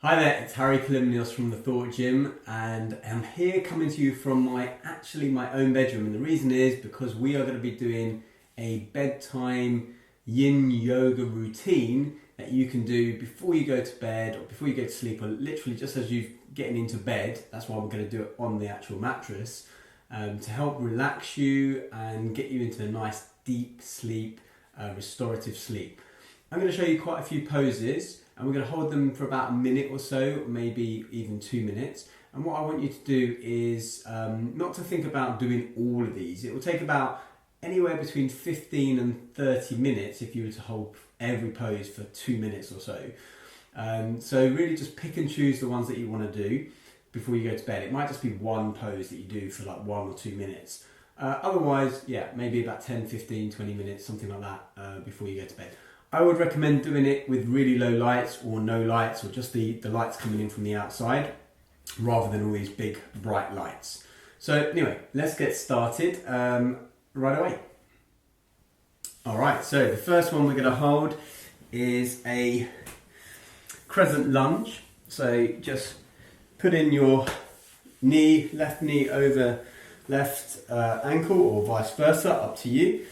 Hi there, it's Kalymnios from the Thought Gym, and I'm here coming to you from my own bedroom. And the reason is because we are going to be doing a bedtime yin yoga routine that you can do before you go to bed or before you go to sleep, or literally just as you're getting into bed. That's why we're going to do it on the actual mattress to help relax you and get you into a nice deep sleep, restorative sleep. I'm going to show you quite a few poses, and we're going to hold them for about a minute or so, maybe even 2 minutes. And what I want you to do is not to think about doing all of these. It will take about anywhere between 15 and 30 minutes if you were to hold every pose for 2 minutes or so. So really just pick and choose the ones that you want to do before you go to bed. It might just be one pose that you do for like 1 or 2 minutes. Otherwise, yeah, maybe about 10, 15, 20 minutes, something like that before you go to bed. I would recommend doing it with really low lights or no lights, or just the lights coming in from the outside rather than all these big bright lights. So anyway, let's get started right away. Alright, so the first one we're going to hold is a crescent lunge. So just put in your knee, left knee over left ankle, or vice versa, up to you.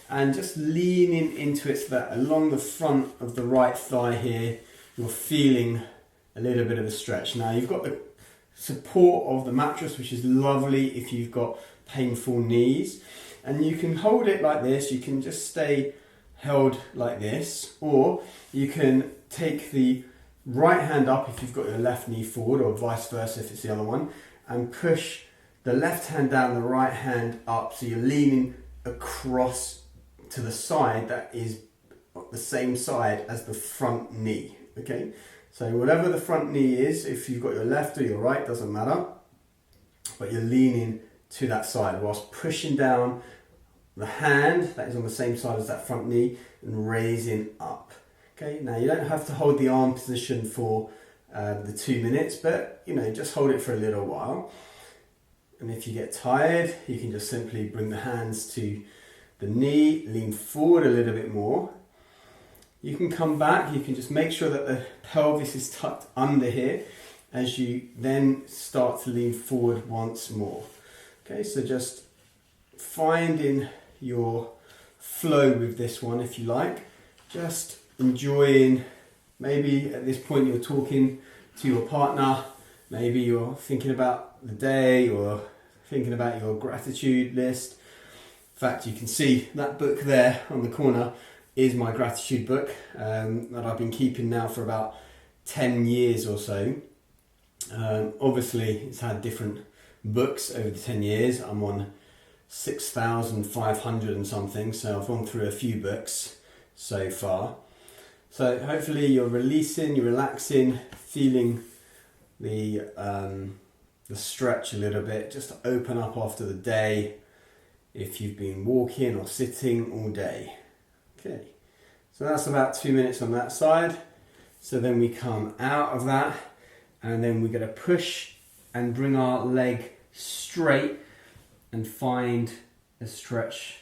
And just leaning into it so that along the front of the right thigh here, you're feeling a little bit of a stretch. Now you've got the support of the mattress, which is lovely if you've got painful knees. And you can hold it like this, you can just stay held like this, or you can take the right hand up if you've got your left knee forward, or vice versa if it's the other one, and push the left hand down, the right hand up, so you're leaning across to the side that is the same side as the front knee. Okay, so whatever the front knee is, if you've got your left or your right, doesn't matter, but you're leaning to that side whilst pushing down the hand that is on the same side as that front knee and raising up. Okay, now you don't have to hold the arm position for the 2 minutes, but just hold it for a little while. And if you get tired, you can just simply bring the hands to the knee, lean forward a little bit more. You can come back, you can just make sure that the pelvis is tucked under here as you then start to lean forward once more. Okay, so just finding your flow with this one, if you like. Just enjoying, maybe at this point you're talking to your partner, maybe you're thinking about the day or thinking about your gratitude list. In fact, you can see that book there on the corner is my gratitude book that I've been keeping now for about 10 years or so. Obviously, it's had different books over the 10 years. I'm on 6,500 and something, so I've gone through a few books so far. So hopefully you're releasing, you're relaxing, feeling the stretch a little bit, just to open up after the day, if you've been walking or sitting all day. Okay, so that's about 2 minutes on that side. So then we come out of that, and then we're going to push and bring our leg straight and find a stretch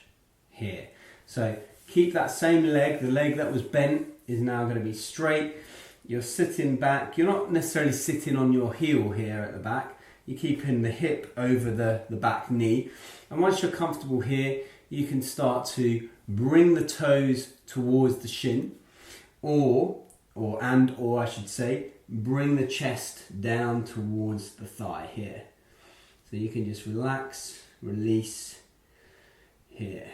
here. So keep that same leg, the leg that was bent is now going to be straight. You're sitting back, you're not necessarily sitting on your heel here at the back, you're keeping the hip over the back knee. And once you're comfortable here, you can start to bring the toes towards the shin, or I should say, bring the chest down towards the thigh here. So you can just relax, release here.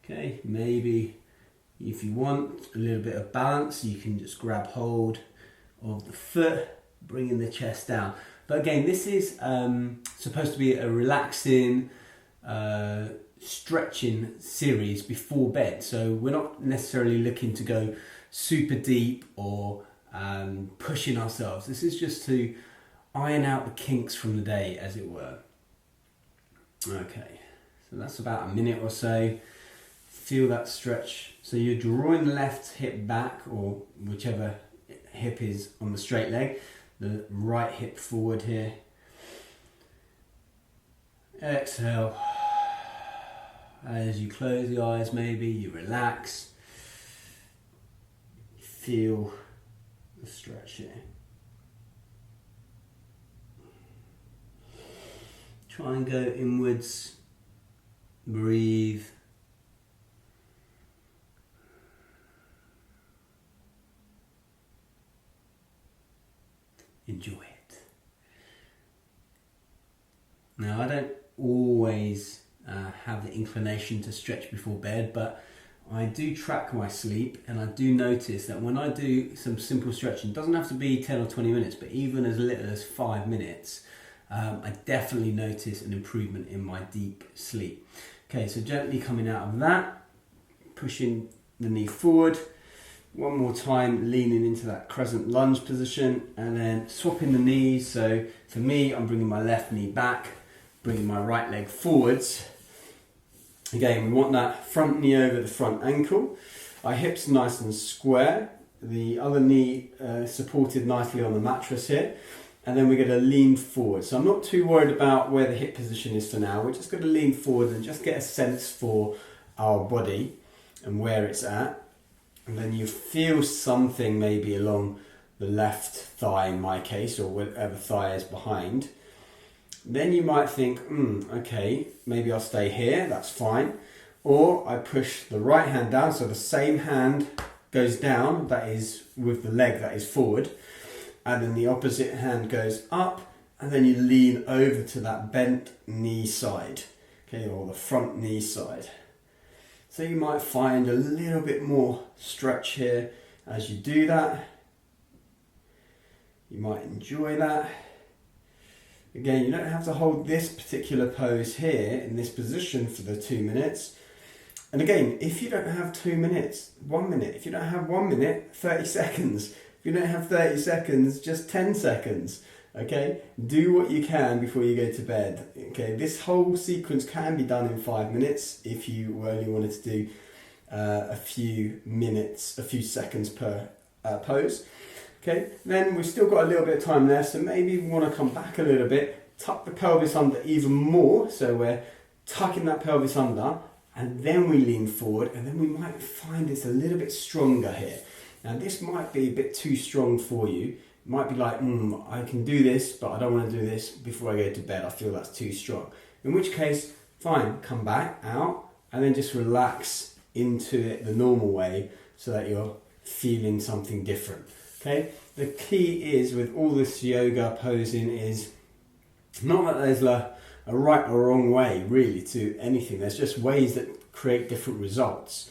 Okay, maybe if you want a little bit of balance, you can just grab hold of the foot, bringing the chest down. But again, this is supposed to be a relaxing, stretching series before bed. So we're not necessarily looking to go super deep or pushing ourselves. This is just to iron out the kinks from the day, as it were. Okay, so that's about a minute or so. Feel that stretch. So you're drawing the left hip back, or whichever hip is on the straight leg, the right hip forward here. Exhale. As you close the eyes, maybe you relax. Feel the stretch here. Try and go inwards. Breathe. Enjoy it. Now, I don't always have the inclination to stretch before bed, but I do track my sleep, and I do notice that when I do some simple stretching, it doesn't have to be 10 or 20 minutes, but even as little as 5 minutes, I definitely notice an improvement in my deep sleep. Okay, so gently coming out of that, pushing the knee forward, one more time leaning into that crescent lunge position, and then swapping the knees. So for me, I'm bringing my left knee back, bringing my right leg forwards. Again, we want that front knee over the front ankle. Our hips nice and square. The other knee supported nicely on the mattress here. And then we're going to lean forward. So I'm not too worried about where the hip position is for now. We're just going to lean forward and just get a sense for our body and where it's at. And then you feel something maybe along the left thigh in my case, or whatever thigh is behind. Then you might think, okay, maybe I'll stay here, that's fine. Or I push the right hand down, so the same hand goes down, that is with the leg that is forward, and then the opposite hand goes up, and then you lean over to that bent knee side, okay, or the front knee side. So you might find a little bit more stretch here as you do that. You might enjoy that. Again, you don't have to hold this particular pose here in this position for the 2 minutes. And again, if you don't have 2 minutes, 1 minute. If you don't have 1 minute, 30 seconds. If you don't have 30 seconds, just 10 seconds. Okay? Do what you can before you go to bed. Okay? This whole sequence can be done in 5 minutes if you only wanted to do a few minutes, a few seconds per pose. Okay, then we've still got a little bit of time left, so maybe we want to come back a little bit, tuck the pelvis under even more, so we're tucking that pelvis under, and then we lean forward, and then we might find it's a little bit stronger here. Now this might be a bit too strong for you. It might be like, I can do this, but I don't want to do this before I go to bed. I feel that's too strong. In which case, fine, come back out, and then just relax into it the normal way, so that you're feeling something different. Okay, the key is with all this yoga posing is not that there's a right or wrong way really to anything. There's just ways that create different results,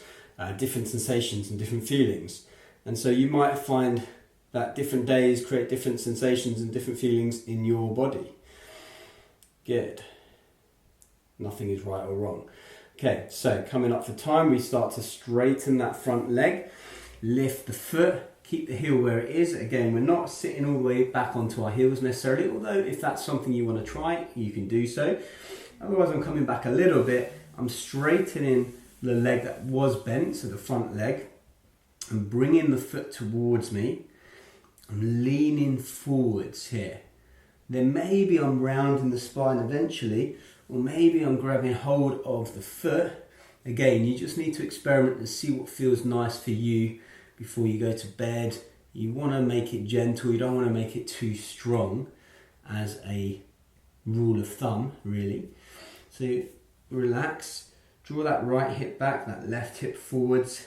different sensations and different feelings. And so you might find that different days create different sensations and different feelings in your body. Good. Nothing is right or wrong. Okay, so coming up for time, we start to straighten that front leg, lift the foot, keep the heel where it is. Again, we're not sitting all the way back onto our heels necessarily, although if that's something you want to try, you can do so. Otherwise, I'm coming back a little bit. I'm straightening the leg that was bent, so the front leg, and bringing the foot towards me. I'm leaning forwards here. Then maybe I'm rounding the spine eventually, or maybe I'm grabbing hold of the foot. Again, you just need to experiment and see what feels nice for you before you go to bed. You want to make it gentle, you don't want to make it too strong as a rule of thumb, really. So relax, draw that right hip back, that left hip forwards.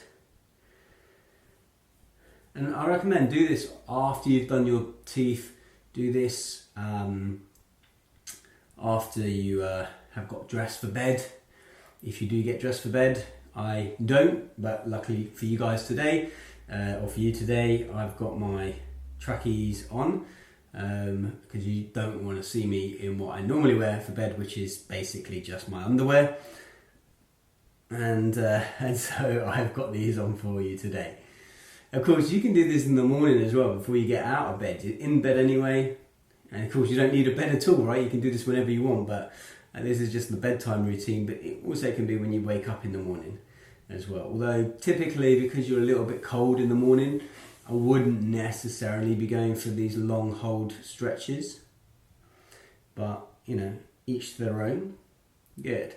And I recommend do this after you've done your teeth. Do this after you have got dressed for bed. If you do get dressed for bed, I don't, but luckily for you guys today, or for you today, I've got my trackies on because you don't want to see me in what I normally wear for bed, which is basically just my underwear. And so I've got these on for you today. Of course, you can do this in the morning as well before you get out of bed. You're in bed anyway, and of course you don't need a bed at all, right? You can do this whenever you want, but this is just the bedtime routine, but it also can be when you wake up in the morning as well. Although typically, because you're a little bit cold in the morning, I wouldn't necessarily be going for these long hold stretches, but you know, each to their own. Good.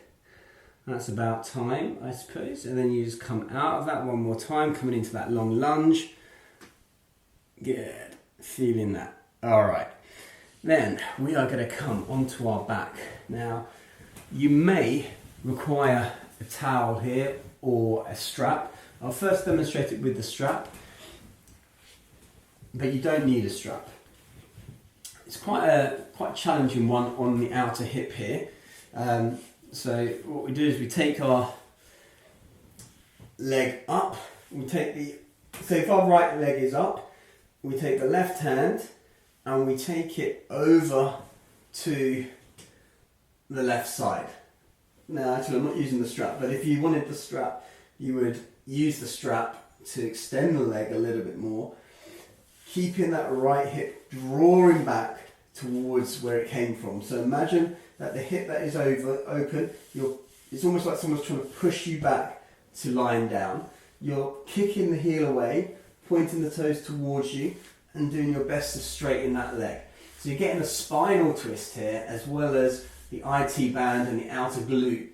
That's about time, I suppose. And then you just come out of that one more time, coming into that long lunge. Good. Feeling that. All right. Then we are going to come onto our back. Now, you may require a towel here or a strap. I'll first demonstrate it with the strap, but you don't need a strap. It's quite a challenging one on the outer hip here. So what we do is we take our leg up. So if our right leg is up, we take the left hand and we take it over to the left side. Now actually I'm not using the strap, but if you wanted the strap, you would use the strap to extend the leg a little bit more, keeping that right hip drawing back towards where it came from. So imagine that the hip that is open, it's almost like someone's trying to push you back to lying down. You're kicking the heel away, pointing the toes towards you, and doing your best to straighten that leg. So you're getting a spinal twist here, as well as the IT band and the outer glute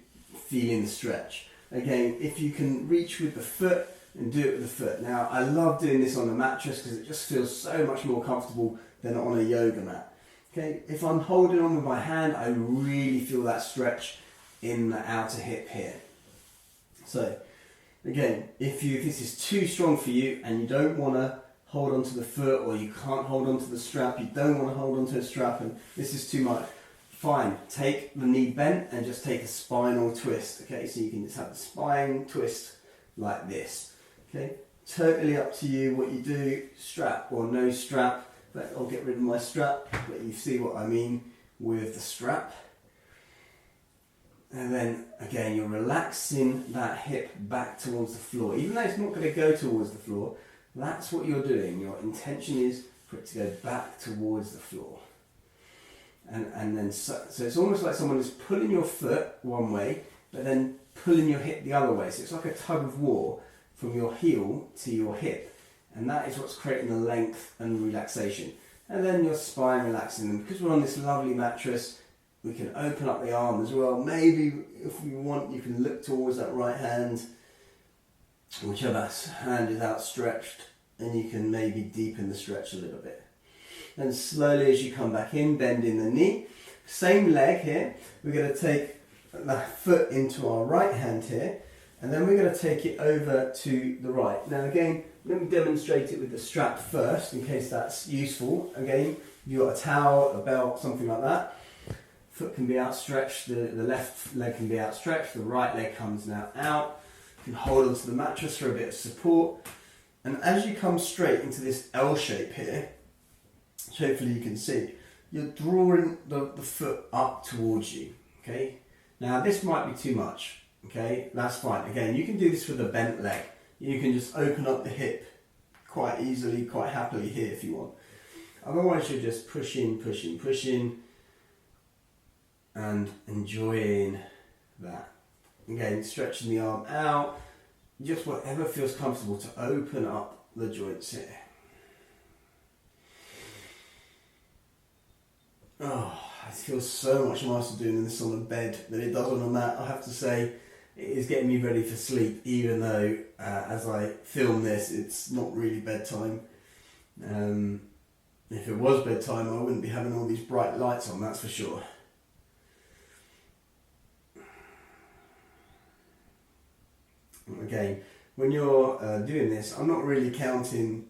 feeling the stretch. Again, if you can reach with the foot, and do it with the foot. Now, I love doing this on a mattress because it just feels so much more comfortable than on a yoga mat. Okay, if I'm holding on with my hand, I really feel that stretch in the outer hip here. So, again, if this is too strong for you and you don't want to hold onto the foot, or you can't hold onto the strap, you don't want to hold onto a strap and this is too much, fine, take the knee bent and just take a spinal twist. Okay, so you can just have the spine twist like this. Okay, totally up to you what you do, strap or no strap. But I'll get rid of my strap, but you see what I mean with the strap. And then again, you're relaxing that hip back towards the floor. Even though it's not going to go towards the floor, that's what you're doing. Your intention is for it to go back towards the floor. And then so it's almost like someone is pulling your foot one way, but then pulling your hip the other way. So it's like a tug of war from your heel to your hip. And that is what's creating the length and relaxation. And then your spine relaxing. And because we're on this lovely mattress, we can open up the arm as well. Maybe if you want, you can look towards that right hand, whichever hand is outstretched, and you can maybe deepen the stretch a little bit. Then slowly as you come back in, bending the knee. Same leg here. We're going to take the foot into our right hand here, and then we're going to take it over to the right. Now again, let me demonstrate it with the strap first, in case that's useful. Again, you've got a towel, a belt, something like that. Foot can be outstretched, the left leg can be outstretched, the right leg comes now out. You can hold onto the mattress for a bit of support. And as you come straight into this L shape here, which hopefully you can see, you're drawing the foot up towards you, okay? Now this might be too much, okay? That's fine. Again, you can do this with a bent leg. You can just open up the hip quite easily, quite happily here if you want. Otherwise you're just pushing, pushing, pushing, and enjoying that. Again, stretching the arm out, just whatever feels comfortable to open up the joints here. Oh, it feels so much nicer doing this on a bed than it does on a mat. I have to say, it is getting me ready for sleep, even though as I film this, it's not really bedtime. If it was bedtime, I wouldn't be having all these bright lights on, that's for sure. Again, when you're doing this, I'm not really counting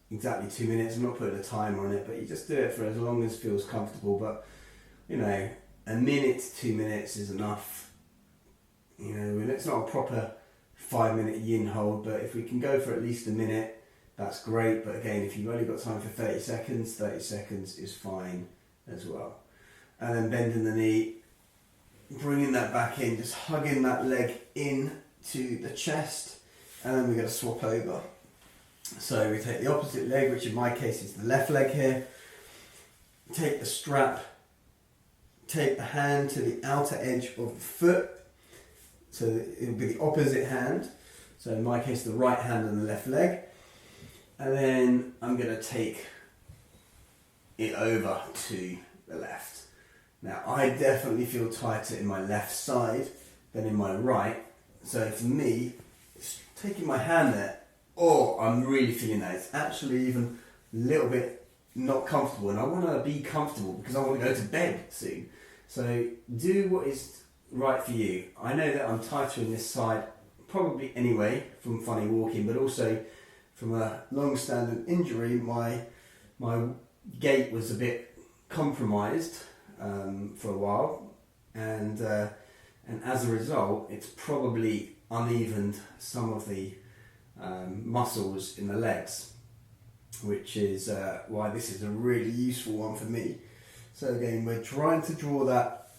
exactly 2 minutes. I'm not putting a timer on it, but you just do it for as long as feels comfortable. But you know, a minute to 2 minutes is enough. You know, it's not a proper 5-minute yin hold, but if we can go for at least a minute, that's great. But again, if you've only got time for 30 seconds is fine as well. And then bending the knee, bringing that back in, just hugging that leg in to the chest, and then we're going to swap over. So we take the opposite leg, which in my case is the left leg here, take the strap, take the hand to the outer edge of the foot, so it will be the opposite hand, so in my case the right hand and the left leg, and then I'm going to take it over to the left. Now I definitely feel tighter in my left side than in my right, so for me, it's taking my hand there, oh, I'm really feeling that. It's actually even a little bit not comfortable, and I want to be comfortable because I want to go to bed soon. So do what is right for you. I know that I'm tighter in this side, probably anyway, from funny walking, but also from a long-standing injury. My gait was a bit compromised for a while, and as a result, it's probably unevened some of the muscles in the legs, which is why this is a really useful one for me. So again, we're trying to draw that,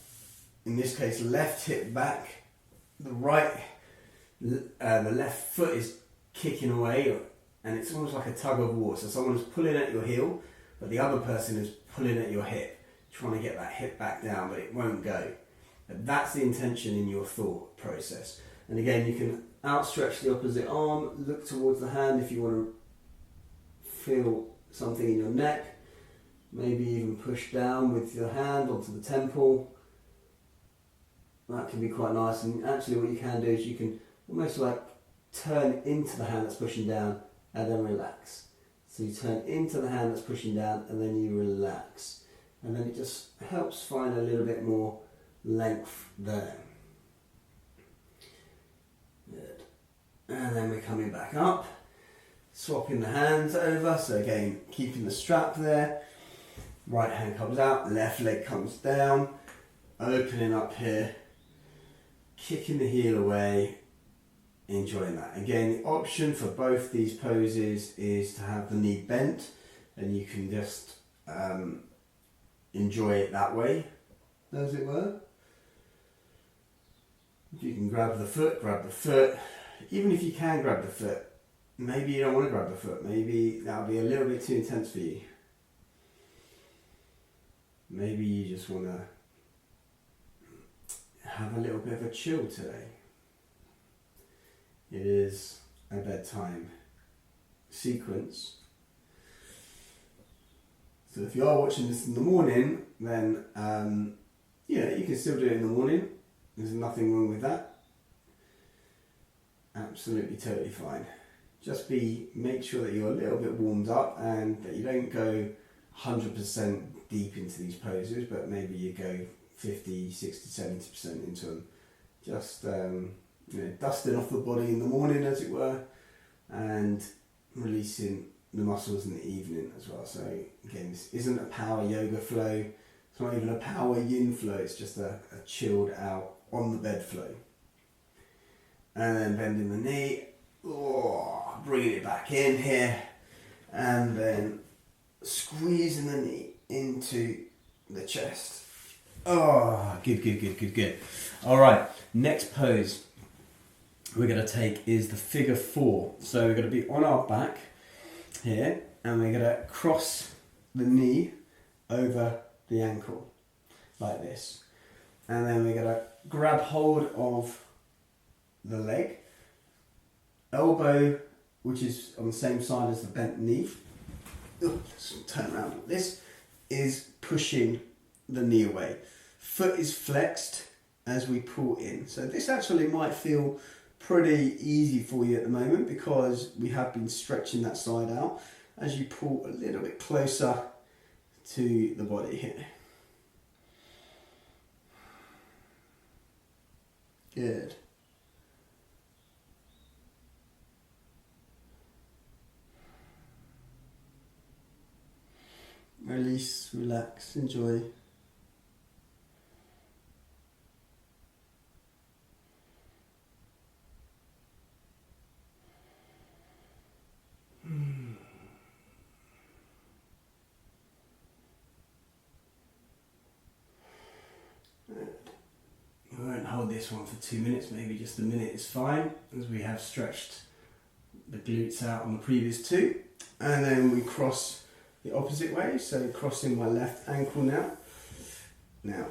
in this case, left hip back, the left foot is kicking away, and it's almost like a tug of war. So someone is pulling at your heel, but the other person is pulling at your hip, trying to get that hip back down, but it won't go. But that's the intention in your thought process. And again, you can outstretch the opposite arm, look towards the hand if you want to feel something in your neck. Maybe even push down with your hand onto the temple. That can be quite nice. And actually what you can do is you can almost like turn into the hand that's pushing down and then relax. So you turn into the hand that's pushing down and then you relax. And then it just helps find a little bit more length there. Good. And then we're coming back up, swapping the hands over. So again, keeping the strap there. Right hand comes out, left leg comes down, opening up here, kicking the heel away, enjoying that. Again, the option for both these poses is to have the knee bent, and you can just enjoy it that way, as it were. If you can grab the foot. Even if you can grab the foot, maybe you don't want to grab the foot. Maybe that'll be a little bit too intense for you. Maybe you just want to have a little bit of a chill today. It is a bedtime sequence. So if you are watching this in the morning, then you can still do it in the morning. There's nothing wrong with that. Absolutely totally fine. Just make sure that you're a little bit warmed up and that you don't go 100% deep into these poses, but maybe you go 50, 60, 70% into them. Just dusting off the body in the morning, as it were, and releasing the muscles in the evening as well. So again, this isn't a power yoga flow. It's not even a power yin flow. It's just a chilled out on the bed flow. And then bending the knee, bringing it back in here, and then squeezing the knee into the chest. Good. All right, next pose we're going to take is the figure 4. So we're going to be on our back here, and we're going to cross the knee over the ankle like this, and then we're going to grab hold of the leg, elbow, which is on the same side as the bent knee. Let's turn around like this, is pushing the knee away. Foot is flexed as we pull in. So this actually might feel pretty easy for you at the moment because we have been stretching that side out as you pull a little bit closer to the body here. Good. Release, relax, enjoy. We won't hold this one for 2 minutes, maybe just a minute is fine, as we have stretched the glutes out on the previous 2. And then we cross the opposite way, so crossing my left ankle now. Now,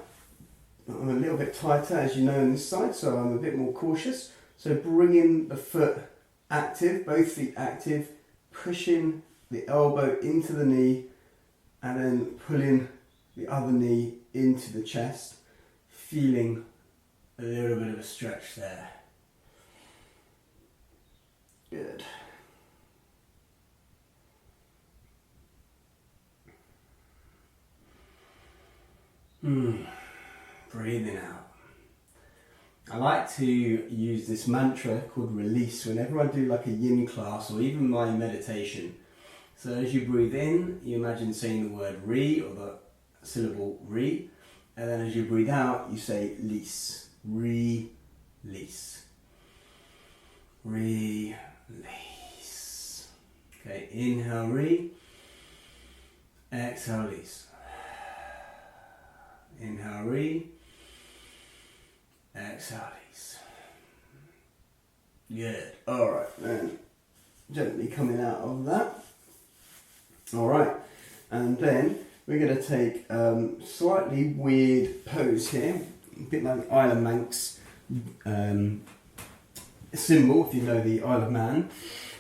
I'm a little bit tighter, as you know, on this side, so I'm a bit more cautious. So bringing the foot active, both feet active, pushing the elbow into the knee, and then pulling the other knee into the chest, feeling a little bit of a stretch there. Good. Breathing out. I like to use this mantra called release whenever I do like a yin class or even my meditation. So as you breathe in, you imagine saying the word re or the syllable re, and then as you breathe out, you say lease. Release. Release. Okay, inhale re, exhale release. Inhale re, exhale release. Good. Alright, then gently coming out of that. Alright, and then we're going to take slightly weird pose here, a bit like Isle of Manx symbol, if you know the Isle of Man.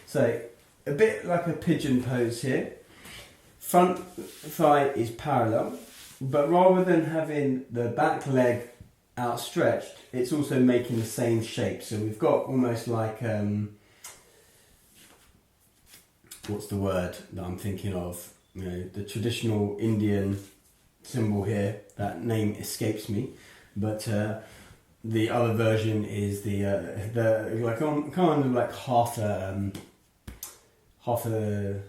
So a bit like a pigeon pose here. Front thigh is parallel, but rather than having the back leg outstretched, it's also making the same shape. So we've got almost like, what's the word that I'm thinking of? You know, the traditional Indian symbol here. That name escapes me, but the other version is the like kind of like half a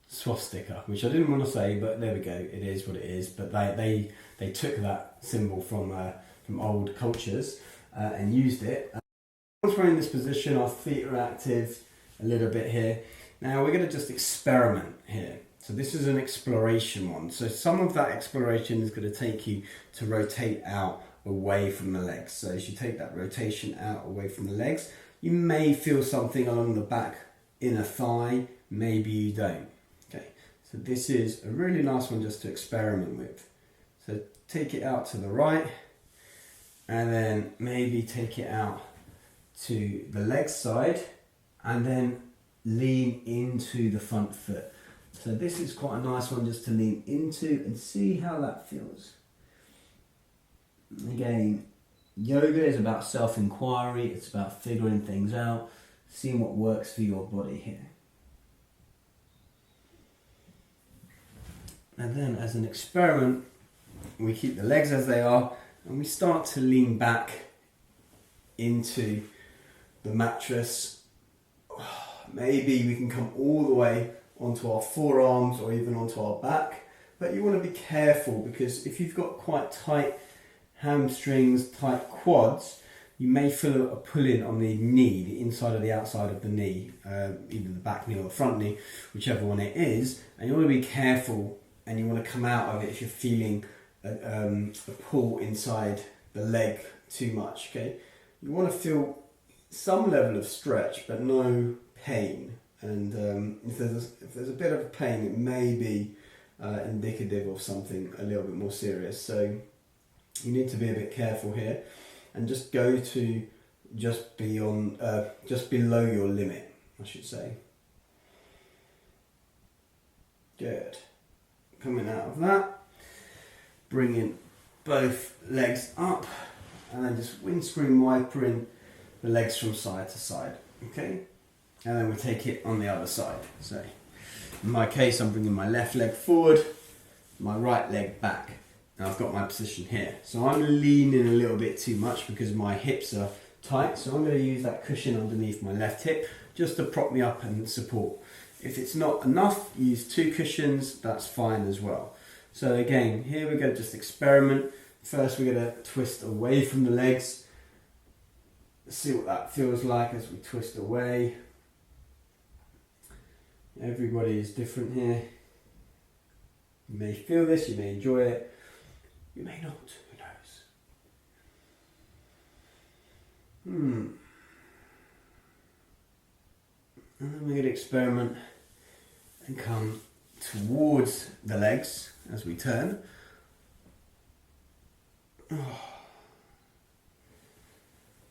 swastika, which I didn't want to say, but there we go. It is what it is. But they took that symbol from old cultures and used it. Once we're in this position, our feet are active a little bit here. Now we're going to just experiment here. So this is an exploration one. So some of that exploration is going to take you to rotate out away from the legs. So as you take that rotation out away from the legs, you may feel something along the back inner thigh, maybe you don't. Okay, so this is a really nice one just to experiment with. So take it out to the right, and then maybe take it out to the leg side, and then lean into the front foot. So this is quite a nice one just to lean into and see how that feels. Again, yoga is about self-inquiry, it's about figuring things out, seeing what works for your body here. And then as an experiment, we keep the legs as they are and we start to lean back into the mattress. Maybe we can come all the way onto our forearms or even onto our back, but you want to be careful because if you've got quite tight hamstrings, tight quads, you may feel a pull-in on the knee, the inside or the outside of the knee, either the back knee or the front knee, whichever one it is, and you want to be careful and you want to come out of it if you're feeling a pull inside the leg too much. Okay, you want to feel some level of stretch but no pain, and if there's a bit of pain, it may be indicative of something a little bit more serious. So you need to be a bit careful here and just go to just below your limit, I should say. Good. Coming out of that, bringing both legs up and then just windscreen wipering the legs from side to side. Okay, and then we take it on the other side. So in my case, I'm bringing my left leg forward, my right leg back, and I've got my position here. So I'm leaning a little bit too much because my hips are tight, so I'm going to use that cushion underneath my left hip just to prop me up and support. If it's not enough, use 2 cushions, that's fine as well. So again, here we're going to just experiment. First we're going to twist away from the legs. See what that feels like as we twist away. Everybody is different here. You may feel this, you may enjoy it, you may not, who knows. And then we're going to experiment and come towards the legs as we turn.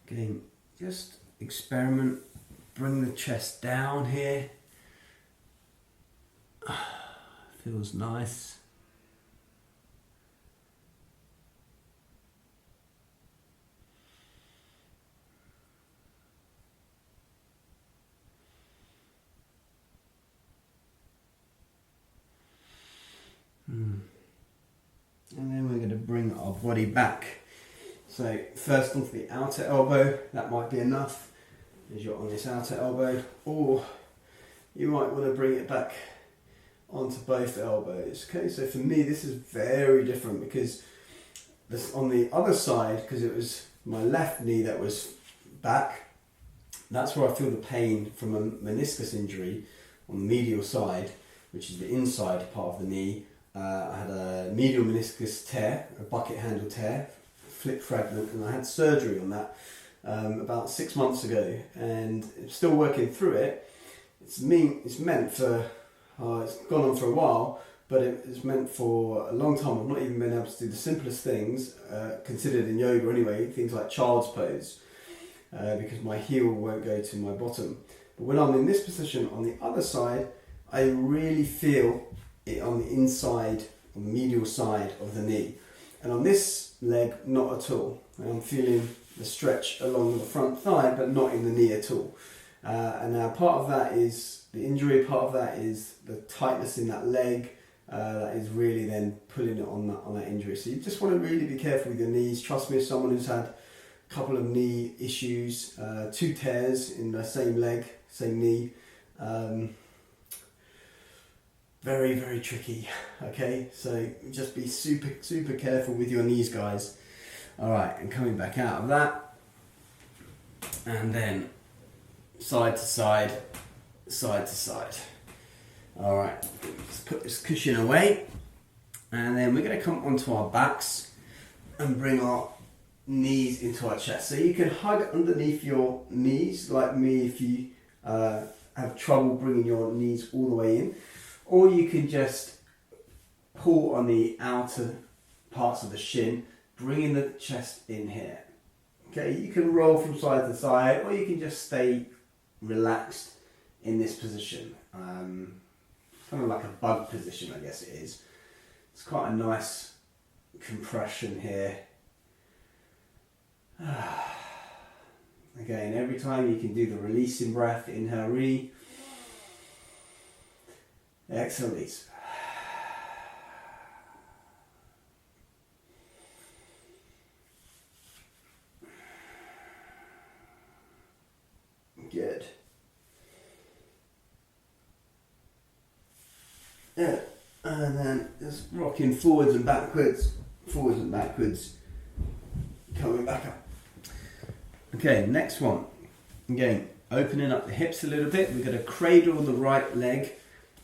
Again, just experiment, bring the chest down here. Feels nice. And body back. So first onto the outer elbow, that might be enough as you're on this outer elbow, or you might want to bring it back onto both elbows. Okay, so for me this is very different because this, on the other side, because it was my left knee that was back, that's where I feel the pain from a meniscus injury on the medial side, which is the inside part of the knee. I had a medial meniscus tear, a bucket handle tear, flip fragment, and I had surgery on that about 6 months ago, and I'm still working through it. It's meant for, it's gone on for a while, but it's meant for a long time. I've not even been able to do the simplest things, considered in yoga anyway, things like child's pose, because my heel won't go to my bottom. But when I'm in this position on the other side, I really feel it on the inside, on the medial side of the knee. And on this leg, not at all. I'm feeling the stretch along the front thigh, but not in the knee at all. And now part of that is the injury, part of that is the tightness in that leg, that is really then pulling it on that injury. So you just want to really be careful with your knees. Trust me, as someone who's had a couple of knee issues, 2 tears in the same leg, same knee, very, very tricky. Okay, so just be super careful with your knees, guys. All right, and coming back out of that, and then side to side, side to side. All right, let's put this cushion away, and then we're going to come onto our backs and bring our knees into our chest. So you can hug underneath your knees, like me, if you have trouble bringing your knees all the way in. Or you can just pull on the outer parts of the shin, bringing the chest in here. Okay, you can roll from side to side, or you can just stay relaxed in this position. Kind of like a bug position, I guess it is. It's quite a nice compression here. Again, every time you can do the releasing breath, inhale, re. Exhale, release. Good. Yeah, and then just rocking forwards and backwards, coming back up. Okay, next one. Again, opening up the hips a little bit. We're going to cradle the right leg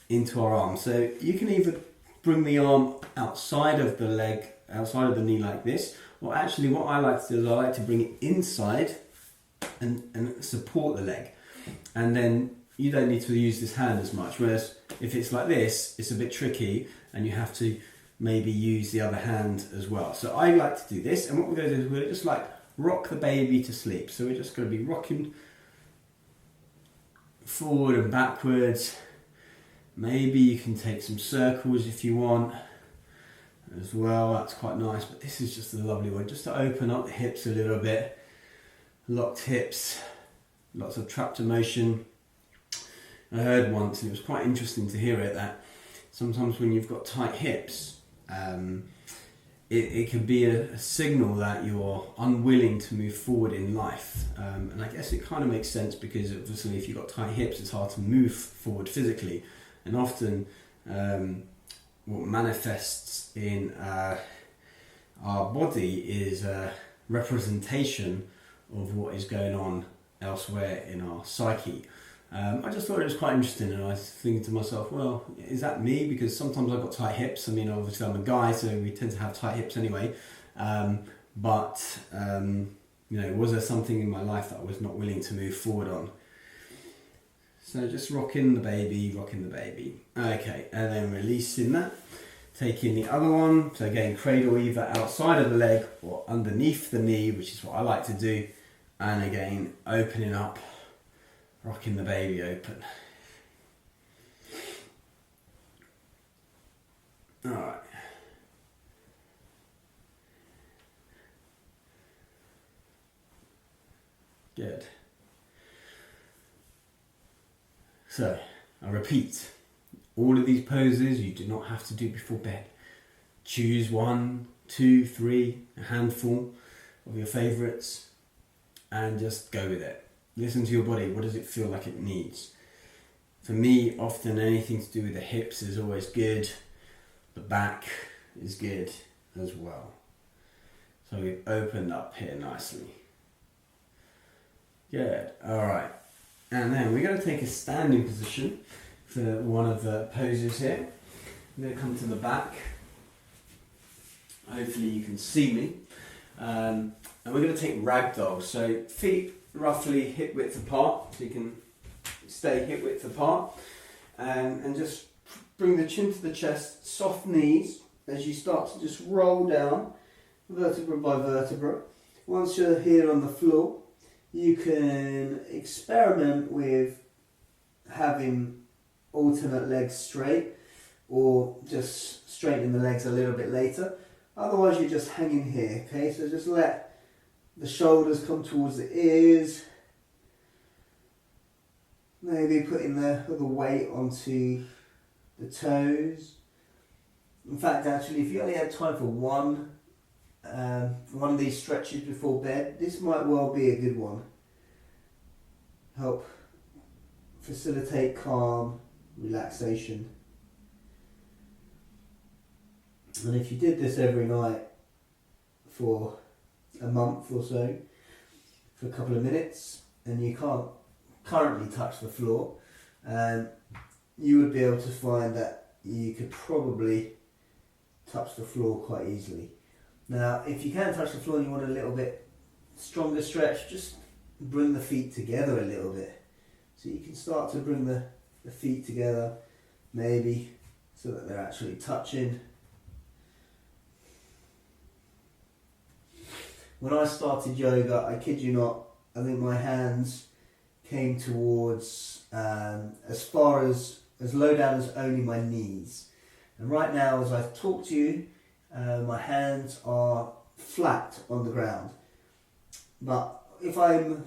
into our arm. So you can either bring the arm outside of the leg, outside of the knee like this, or actually what I like to do is I like to bring it inside and support the leg. And then you don't need to use this hand as much, whereas if it's like this, it's a bit tricky and you have to maybe use the other hand as well. So I like to do this, and what we're going to do is we're just like rock the baby to sleep. So we're just going to be rocking forward and backwards. Maybe you can take some circles if you want as well, that's quite nice, but this is just a lovely one, just to open up the hips a little bit. Locked hips, lots of trapped emotion. I heard once, and it was quite interesting to hear it, that sometimes when you've got tight hips, it can be a signal that you're unwilling to move forward in life. And I guess it kind of makes sense, because obviously if you've got tight hips, it's hard to move forward physically. And often what manifests in our body is a representation of what is going on elsewhere in our psyche. I just thought it was quite interesting, and I was thinking to myself, well, is that me? Because sometimes I've got tight hips. I mean, obviously I'm a guy, so we tend to have tight hips anyway. But was there something in my life that I was not willing to move forward on? So just rocking the baby. Okay, and then releasing that. Taking the other one. So again, cradle either outside of the leg or underneath the knee, which is what I like to do. And again, opening up. Rocking the baby open. Alright. Good. So, I repeat, all of these poses you do not have to do before bed. Choose one 2, 3, a handful of your favourites, and just go with it. Listen to your body. What does it feel like it needs? For me, often anything to do with the hips is always good. The back is good as well. So we've opened up here nicely. Good. Alright. And then we're going to take a standing position for one of the poses here. I'm going to come to the back. Hopefully you can see me. And we're going to take ragdoll. So feet roughly hip width apart, so you can stay hip width apart. And just bring the chin to the chest, soft knees as you start to just roll down vertebra by vertebra. Once you're here on the floor, you can experiment with having alternate legs straight or just straighten the legs a little bit later. Otherwise you're just hanging here, okay? So just let the shoulders come towards the ears. Maybe putting the weight onto the toes. In fact, actually, if you only had time for one of these stretches before bed, this might well be a good one. Help facilitate calm, relaxation. And if you did this every night for a month or so, for a couple of minutes, and you can't currently touch the floor, you would be able to find that you could probably touch the floor quite easily. Now, if you can touch the floor and you want a little bit stronger stretch, just bring the feet together a little bit. So you can start to bring the feet together, maybe so that they're actually touching. When I started yoga, I kid you not, I think my hands came towards as low down as only my knees. And right now, as I talk to you, my hands are flat on the ground. But if I'm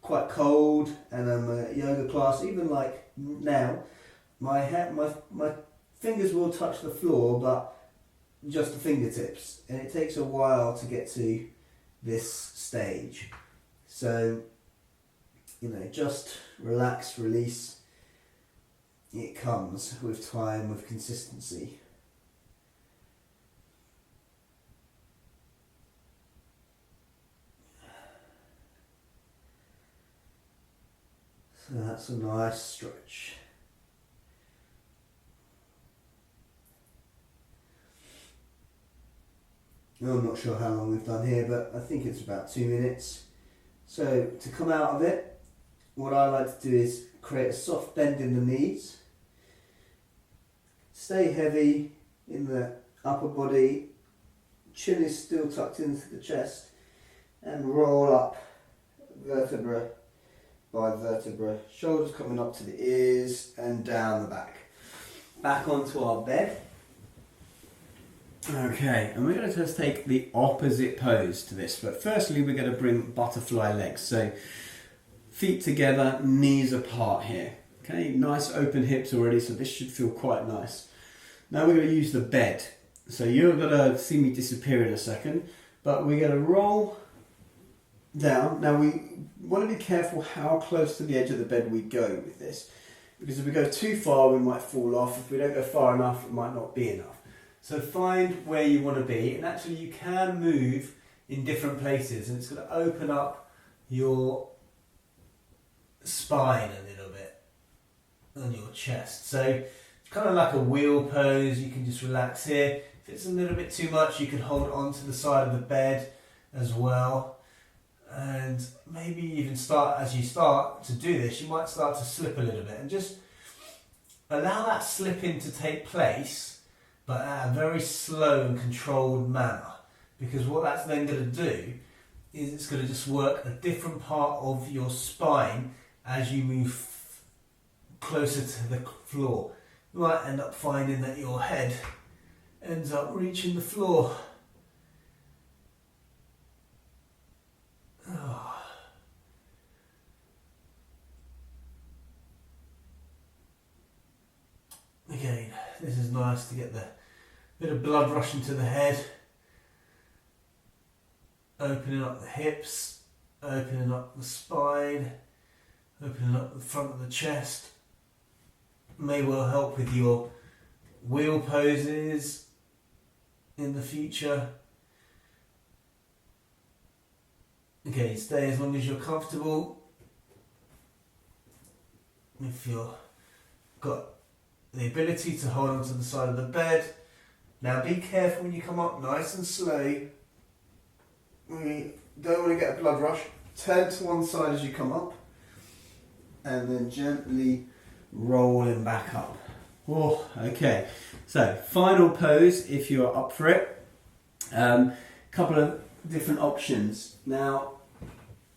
quite cold and I'm a yoga class, even like now, my fingers will touch the floor, but just the fingertips. And it takes a while to get to this stage. So, just relax, release. It comes with time, with consistency. So that's a nice stretch. I'm not sure how long we've done here, but I think it's about 2 minutes. So to come out of it, what I like to do is create a soft bend in the knees. Stay heavy in the upper body, chin is still tucked into the chest, and roll up vertebra by vertebra, shoulders coming up to the ears and down the back. Back onto our bed. Okay, and we're going to just take the opposite pose to this, but firstly we're going to bring butterfly legs. So feet together, knees apart here. Okay, nice open hips already, so this should feel quite nice. Now we're going to use the bed. So you're going to see me disappear in a second, but we're going to roll down. Now we want to be careful how close to the edge of the bed we go with this, because if we go too far we might fall off. If we don't go far enough, it might not be enough. So find where you want to be, and actually you can move in different places, and it's going to open up your spine a little bit on your chest. So it's kind of like a wheel pose. You can just relax here. If it's a little bit too much, you can hold on to the side of the bed as well. And maybe even as you start to do this, you might start to slip a little bit, and just allow that slipping to take place, but at a very slow and controlled manner. Because what that's then going to do is it's going to just work a different part of your spine as you move closer to the floor. You might end up finding that your head ends up reaching the floor. Oh. Again, this is nice to get the bit of blood rushing to the head. opening up the hips, opening up the spine, opening up the front of the chest. May well help with your wheel poses in the future. Okay, stay as long as you're comfortable. If you've got the ability to hold onto the side of the bed. Now be careful when you come up, nice and slow. We don't want to get a blood rush. Turn to one side as you come up and then gently rolling back up. Oh, okay. So final pose if you're up for it. Couple of different options. Now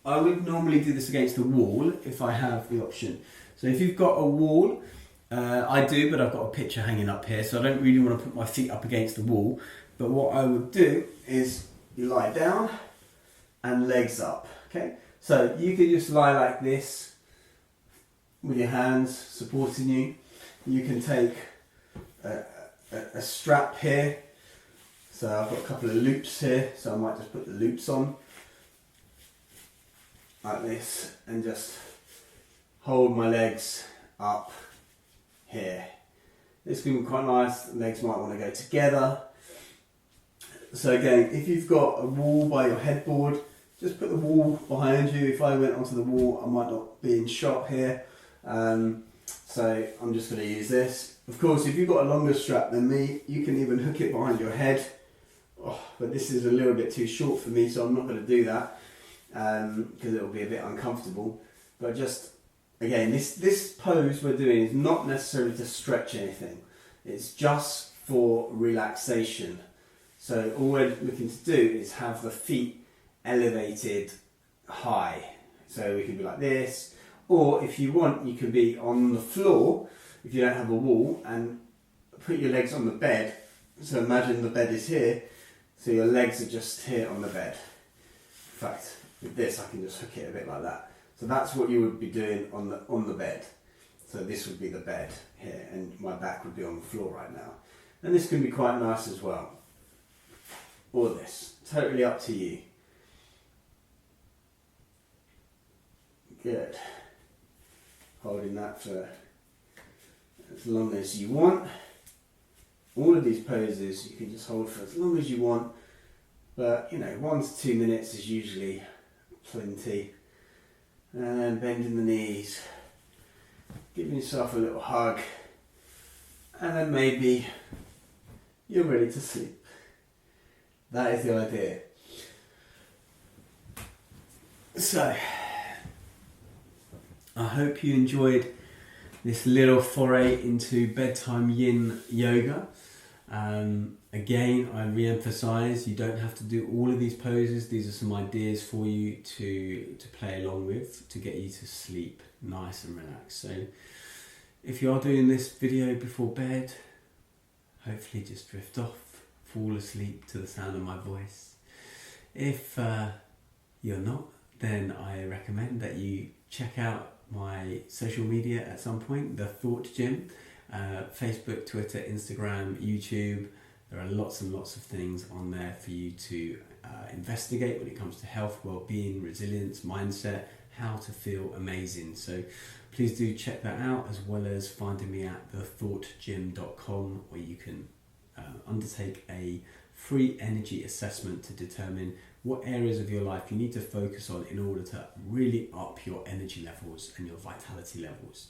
I would normally do this against the wall if I have the option. So if you've got a wall, I do, but I've got a picture hanging up here, so I don't really want to put my feet up against the wall. But what I would do is you lie down and legs up. Okay, so you can just lie like this with your hands supporting you. You can take a strap here. So I've got a couple of loops here, so I might just put the loops on like this and just hold my legs up here. This can be quite nice. The legs might want to go together. So again, if you've got a wall by your headboard, just put the wall behind you. If I went onto the wall, I might not be in shot here. So I'm just going to use this. Of course, if you've got a longer strap than me, you can even hook it behind your head. Oh, but this is a little bit too short for me, so I'm not going to do that because it will be a bit uncomfortable. But just, again, this pose we're doing is not necessarily to stretch anything. It's just for relaxation. So all we're looking to do is have the feet elevated high. So we can be like this, or if you want, you can be on the floor if you don't have a wall and put your legs on the bed. So imagine the bed is here, so your legs are just here on the bed. In fact, with this I can just hook it a bit like that. So that's what you would be doing on the bed. So this would be the bed here, and my back would be on the floor right now. And this can be quite nice as well. Or this, totally up to you. Good. Holding that for as long as you want. All of these poses you can just hold for as long as you want, but 1 to 2 minutes is usually plenty. And bending the knees, giving yourself a little hug, and then maybe you're ready to sleep. That is the idea. So, I hope you enjoyed this little foray into Bedtime Yin yoga. Again, I re-emphasize, you don't have to do all of these poses. These are some ideas for you to play along with to get you to sleep nice and relaxed. So if you are doing this video before bed, hopefully just drift off, fall asleep to the sound of my voice. If you're not, then I recommend that you check out my social media at some point, The Thought Gym, Facebook, Twitter, Instagram, YouTube. There are lots and lots of things on there for you to investigate when it comes to health, well-being, resilience, mindset, how to feel amazing. So please do check that out, as well as finding me at thethoughtgym.com, where you can undertake a free energy assessment to determine what areas of your life you need to focus on in order to really up your energy levels and your vitality levels.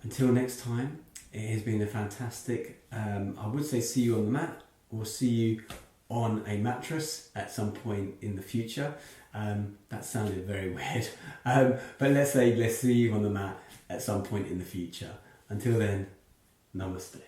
Until next time, it has been a fantastic, I would say see you on the mat, or see you on a mattress at some point in the future. That sounded very weird, but let's see you on the mat at some point in the future. Until then, namaste.